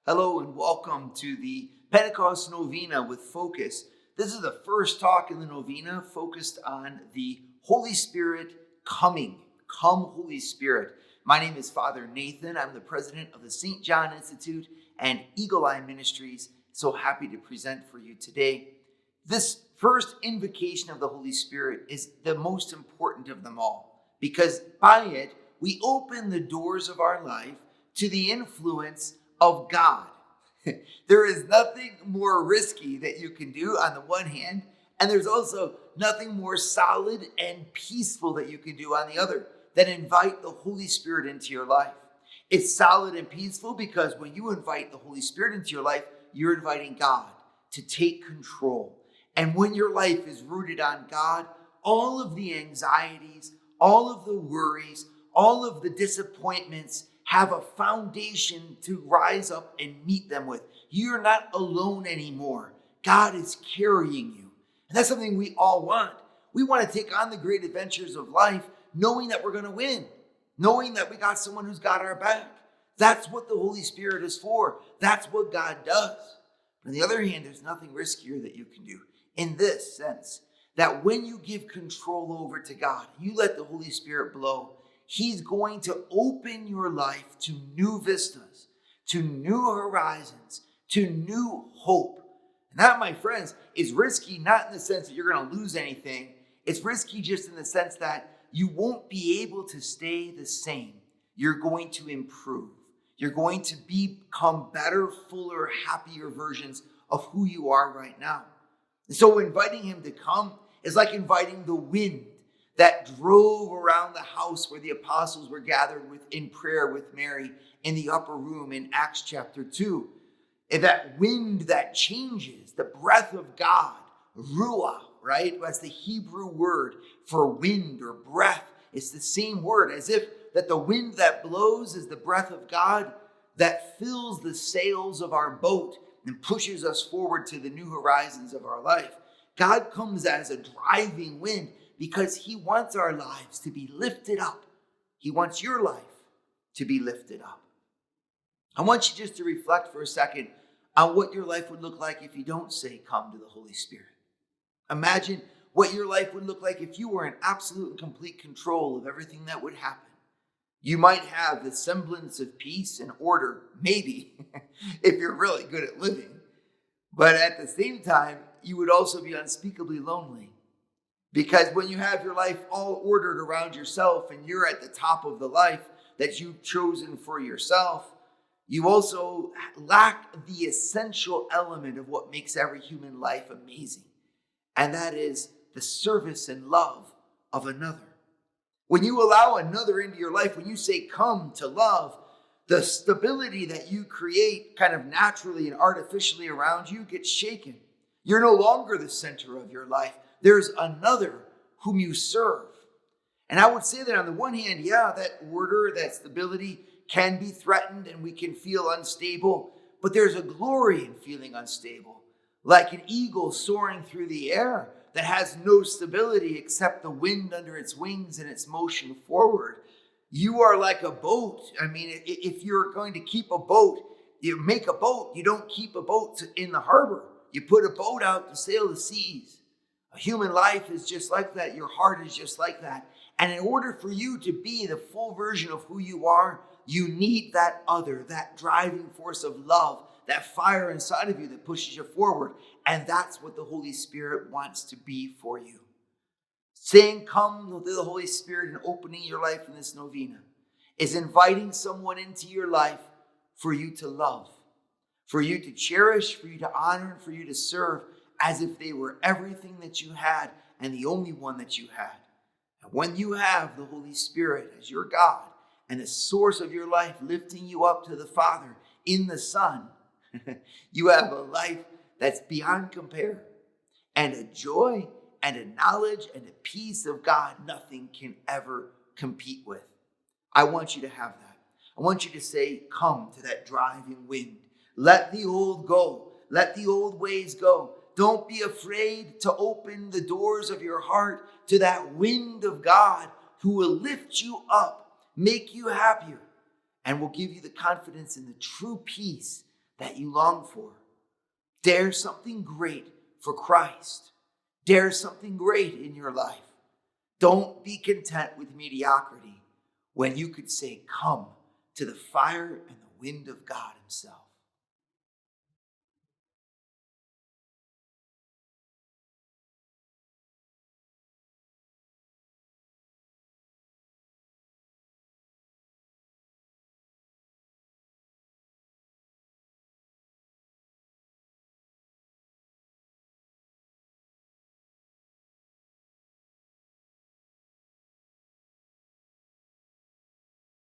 Hello and welcome to the Pentecost Novena with Focus. This is the first talk in the Novena focused on the Holy Spirit coming. Come, Holy Spirit. My name is Father Nathan. I'm the president of the St. John Institute and Eagle Eye Ministries. So happy to present for you today. This first invocation of the Holy Spirit is the most important of them all, because by it, we open the doors of our life to the influence of God. There is nothing more risky that you can do on the one hand, and there's also nothing more solid and peaceful that you can do on the other than invite the Holy Spirit into your life. It's solid and peaceful because when you invite the Holy Spirit into your life, you're inviting God to take control. And when your life is rooted on God, all of the anxieties, all of the worries, all of the disappointments have a foundation to rise up and meet them with. You're not alone anymore. God is carrying you. And that's something we all want. We want to take on the great adventures of life, knowing that we're going to win, knowing that we got someone who's got our back. That's what the Holy Spirit is for. That's what God does. But on the other hand, there's nothing riskier that you can do in this sense, that when you give control over to God, you let the Holy Spirit blow, He's going to open your life to new vistas, to new horizons, to new hope. And that, my friends, is risky not in the sense that you're going to lose anything. It's risky just in the sense that you won't be able to stay the same. You're going to improve. You're going to become better, fuller, happier versions of who you are right now. And so inviting Him to come is like inviting the wind that drove around the house where the apostles were gathered in prayer with Mary in the upper room in Acts chapter 2. And that wind that changes, the breath of God, ruah, right? That's the Hebrew word for wind or breath. It's the same word, as if that the wind that blows is the breath of God that fills the sails of our boat and pushes us forward to the new horizons of our life. God comes as a driving wind because He wants our lives to be lifted up. He wants your life to be lifted up. I want you just to reflect for a second on what your life would look like if you don't say, "Come to the Holy Spirit." Imagine what your life would look like if you were in absolute and complete control of everything that would happen. You might have the semblance of peace and order, maybe, if you're really good at living. But at the same time, you would also be unspeakably lonely. Because when you have your life all ordered around yourself and you're at the top of the life that you've chosen for yourself, you also lack the essential element of what makes every human life amazing. And that is the service and love of another. When you allow another into your life, when you say come to love, the stability that you create kind of naturally and artificially around you gets shaken. You're no longer the center of your life. There's another whom you serve. And I would say that on the one hand, yeah, that order, that stability can be threatened and we can feel unstable, but there's a glory in feeling unstable. Like an eagle soaring through the air that has no stability except the wind under its wings and its motion forward. You are like a boat. I mean, if you're going to keep a boat, you make a boat. You don't keep a boat in the harbor. You put a boat out to sail the seas. A human life is just like that. Your heart is just like that. And in order for you to be the full version of who you are, you need that other, that driving force of love, that fire inside of you that pushes you forward. And that's what the Holy Spirit wants to be for you. Saying come to the Holy Spirit and opening your life in this novena is inviting someone into your life for you to love, for you to cherish, for you to honor, and for you to serve as if they were everything that you had and the only one that you had. And when you have the Holy Spirit as your God and the source of your life lifting you up to the Father in the Son, you have a life that's beyond compare, and a joy and a knowledge and a peace of God nothing can ever compete with. I want you to have that. I want you to say, come to that driving wind. Let the old go. Let the old ways go. Don't be afraid to open the doors of your heart to that wind of God who will lift you up, make you happier, and will give you the confidence in the true peace that you long for. Dare something great for Christ. Dare something great in your life. Don't be content with mediocrity when you could say, come to the fire and the wind of God himself.